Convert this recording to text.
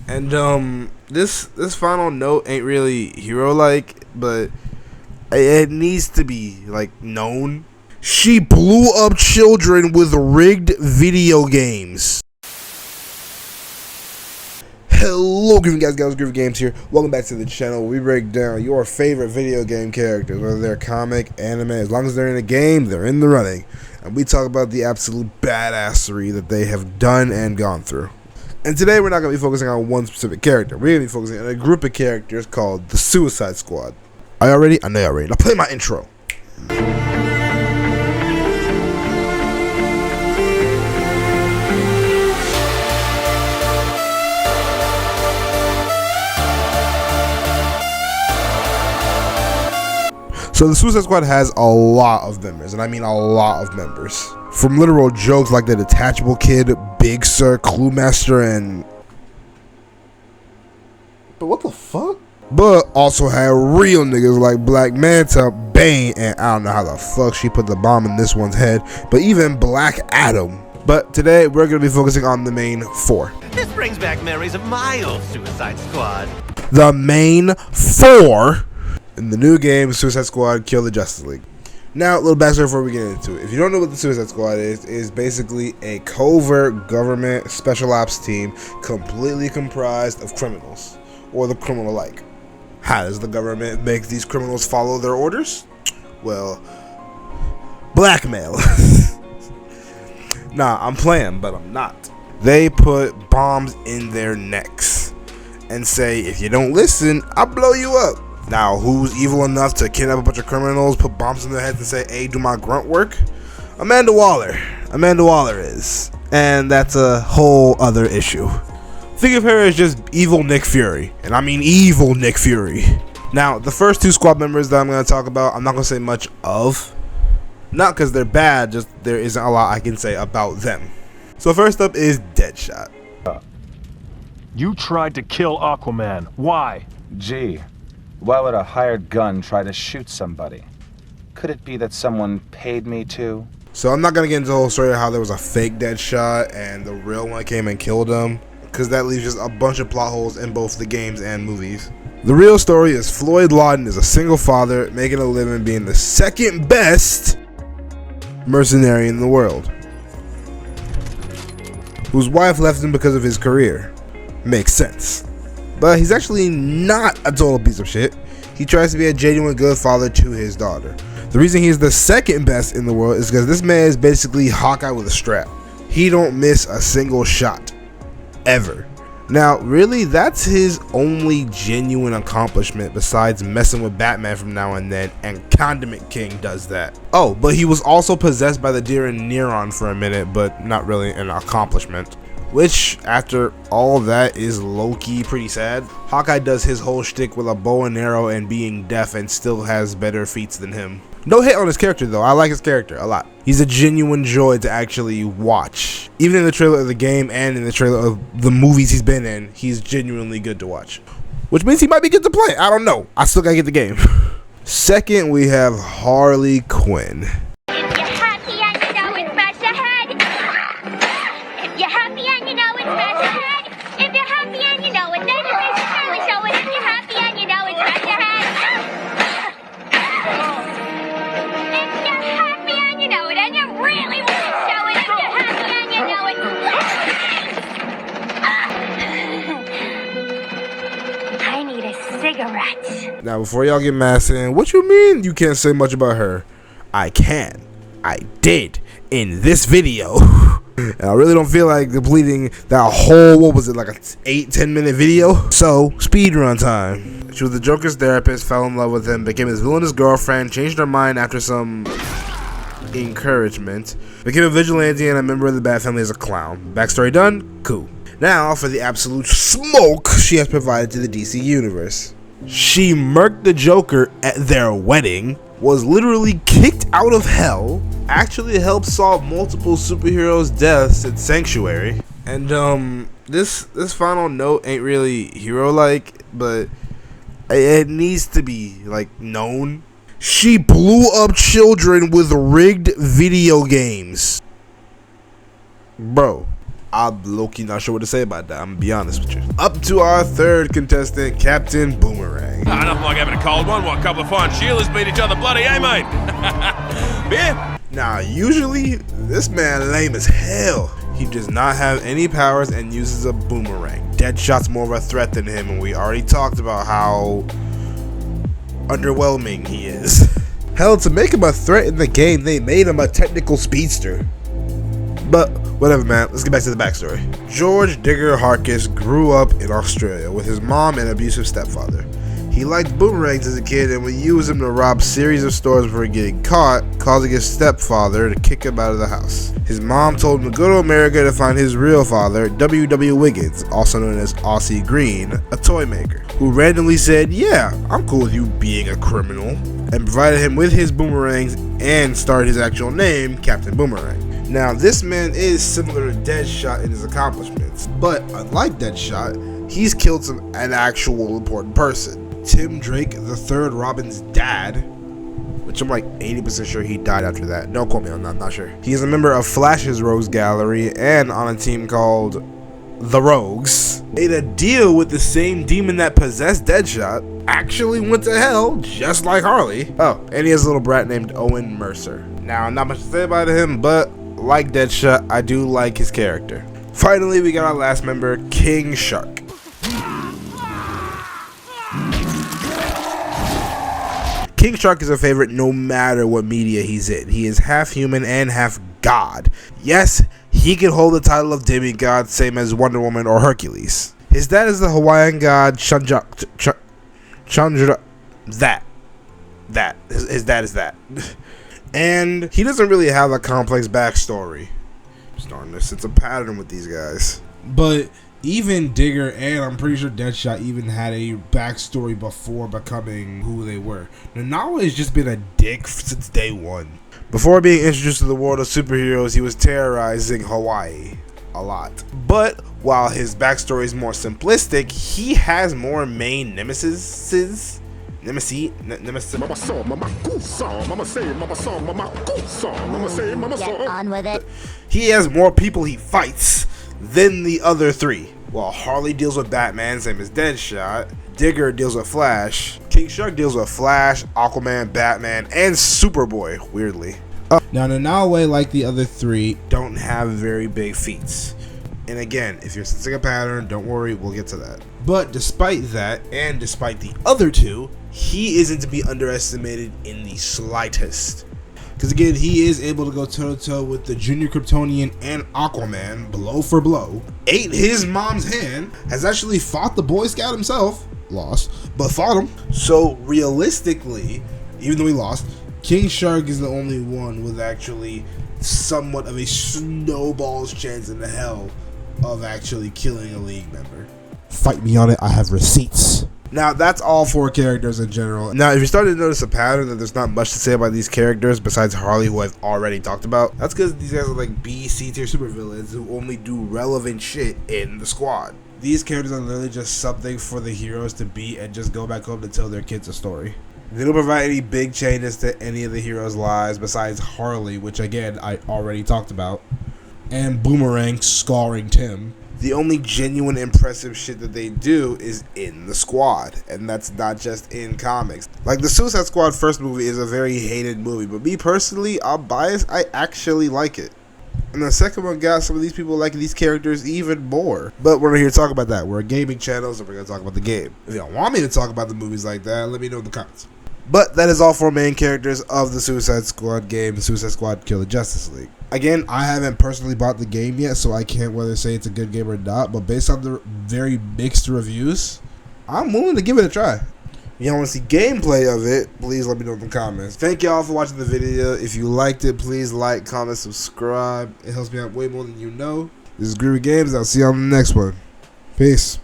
And this final note ain't really hero like, but it needs to be like known. She blew up children with rigged video games. Hello, Groovy guys, Groovy Games here. Welcome back to the channel. We break down your favorite video game characters, whether they're comic, anime. As long as they're in a game, they're in the running. And we talk about the absolute badassery that they have done and gone through. And today we're not going to be focusing on one specific character. We're going to be focusing on a group of characters called the Suicide Squad. Are y'all ready? I know y'all ready. Now play my intro. So the Suicide Squad has a lot of members, and I mean a lot of members. From literal jokes like the Detachable Kid, Big Sir, Clue Master, and... But what the fuck? But also had real niggas like Black Manta, Bane, and I don't know how the fuck she put the bomb in this one's head, but even Black Adam. But today we're going to be focusing on the main four. This brings back memories of my old Suicide Squad. The main four in the new game, Suicide Squad Kill the Justice League. Now, a little backstory before we get into it. If you don't know what the Suicide Squad is basically a covert government special ops team completely comprised of criminals, or the criminal-like. How does the government make these criminals follow their orders? Well, blackmail. Nah, I'm playing, but I'm not. They put bombs in their necks and say, if you don't listen, I'll blow you up. Now, who's evil enough to kidnap a bunch of criminals, put bombs in their heads and say, hey, do my grunt work? Amanda Waller. Amanda Waller is. And that's a whole other issue. Think of her as just evil Nick Fury. And I mean evil Nick Fury. Now, the first two squad members that I'm going to talk about, I'm not going to say much of. Not because they're bad, just there isn't a lot I can say about them. So first up is Deadshot. You tried to kill Aquaman. Why? Gee, why would a hired gun try to shoot somebody? Could it be that someone paid me to? So I'm not going to get into the whole story of how there was a fake Deadshot and the real one came and killed him, because that leaves just a bunch of plot holes in both the games and movies. The real story is Floyd Lawton is a single father making a living being the second best mercenary in the world, whose wife left him because of his career. Makes sense. But he's actually not a total piece of shit. He tries to be a genuine good father to his daughter. The reason he's the second best in the world is because this man is basically Hawkeye with a strap. He don't miss a single shot. Ever. Now, really, that's his only genuine accomplishment besides messing with Batman from now and then, and Condiment King does that. Oh, but he was also possessed by the deer in Neuron for a minute, but not really an accomplishment. Which, after all that, is low-key pretty sad. Hawkeye does his whole shtick with a bow and arrow and being deaf and still has better feats than him. No hate on his character though, I like his character a lot. He's a genuine joy to actually watch. Even in the trailer of the game and in the trailer of the movies he's been in, he's genuinely good to watch. Which means he might be good to play, I don't know. I still gotta get the game. Second, we have Harley Quinn. Now, before y'all get mad saying, what you mean you can't say much about her? I can. I did in this video. And I really don't feel like depleting that whole, what was it, like a 8-10 minute video? So, speedrun time. She was the Joker's therapist, fell in love with him, became his villainous girlfriend, changed her mind after some encouragement, became a vigilante and a member of the Bat family as a clown. Backstory done? Cool. Now, for the absolute smoke she has provided to the DC universe. She murked the Joker at their wedding, was literally kicked out of hell, actually helped solve multiple superheroes' deaths at Sanctuary, and this final note ain't really hero-like, but it needs to be like known. She blew up children with rigged video games. Bro, I'm low-key not sure what to say about that. I'm gonna be honest with you. Up up to our third contestant, Captain Boomerang. Nothing like having a cold one while a couple of fine Sheilas beat each other bloody, eh, mate? Beer? Now, usually, this man lame as hell. He does not have any powers and uses a boomerang. Deadshot's more of a threat than him, and we already talked about how underwhelming he is. Hell, to make him a threat in the game, they made him a technical speedster. But whatever, man, let's get back to the backstory. George Digger Harkis grew up in Australia with his mom and abusive stepfather. He liked boomerangs as a kid and would use them to rob series of stores before getting caught, causing his stepfather to kick him out of the house. His mom told him to go to America to find his real father, W.W. Wiggins, also known as Aussie Green, a toy maker, who randomly said, "Yeah, I'm cool with you being a criminal," and provided him with his boomerangs and started his actual name, Captain Boomerang. Now, this man is similar to Deadshot in his accomplishments, but unlike Deadshot, he's killed an actual important person. Tim Drake, the third Robin's dad, which I'm like 80% sure he died after that. Don't quote me on that, I'm not sure. He is a member of Flash's Rogues Gallery and on a team called The Rogues. Made a deal with the same demon that possessed Deadshot. Actually went to hell, just like Harley. Oh, and he has a little brat named Owen Mercer. Now, not much to say about him, but like Deadshot, I do like his character. Finally, we got our last member, King Shark. King Shark is a favorite no matter what media he's in. He is half human and half god. Yes, he can hold the title of demigod, same as Wonder Woman or Hercules. His dad is the Hawaiian god Chandra. His dad is that. And he doesn't really have a complex backstory. I'm starting to sense a pattern with these guys. But even Digger and I'm pretty sure Deadshot even had a backstory before becoming who they were. Nanawa has just been a dick since day one. Before being introduced to the world of superheroes, he was terrorizing Hawaii a lot. But while his backstory is more simplistic, he has more main nemesis. Get on with it. He has more people he fights than the other three. While Harley deals with Batman, same as Deadshot, Digger deals with Flash, King Shark deals with Flash, Aquaman, Batman, and Superboy, weirdly. Now, Nanaue, like the other three, don't have very big feats. And again, if you're sensing a pattern, don't worry, we'll get to that. But despite that, and despite the other two, he isn't to be underestimated in the slightest. Because again, he is able to go toe-to-toe with the Junior Kryptonian and Aquaman, blow for blow. Ate his mom's hand, has actually fought the Boy Scout himself, lost, but fought him. So realistically, even though he lost, King Shark is the only one with actually somewhat of a snowball's chance in the hell of actually killing a League member. Fight me on it, I have receipts. Now, that's all four characters in general. Now, if you're starting to notice a pattern that there's not much to say about these characters besides Harley, who I've already talked about, that's because these guys are like B, C tier supervillains who only do relevant shit in the squad. These characters are literally just something for the heroes to be and just go back home to tell their kids a story. They don't provide any big changes to any of the heroes' lives besides Harley, which again, I already talked about, and Boomerang scarring Tim. The only genuine impressive shit that they do is in the squad, and that's not just in comics. Like the Suicide Squad first movie is a very hated movie, but me personally, I'm biased, I actually like it. And the second one got some of these people liking these characters even more. But we're not here to talk about that. We're a gaming channel, so we're going to talk about the game. If you don't want me to talk about the movies like that, let me know in the comments. But that is all four main characters of the Suicide Squad game, Suicide Squad Kill the Justice League. Again, I haven't personally bought the game yet, so I can't whether say it's a good game or not, but based on the very mixed reviews, I'm willing to give it a try. If you want to see gameplay of it, please let me know in the comments. Thank y'all for watching the video. If you liked it, please like, comment, subscribe. It helps me out way more than you know. This is Groovy Games. I'll see you on the next one. Peace.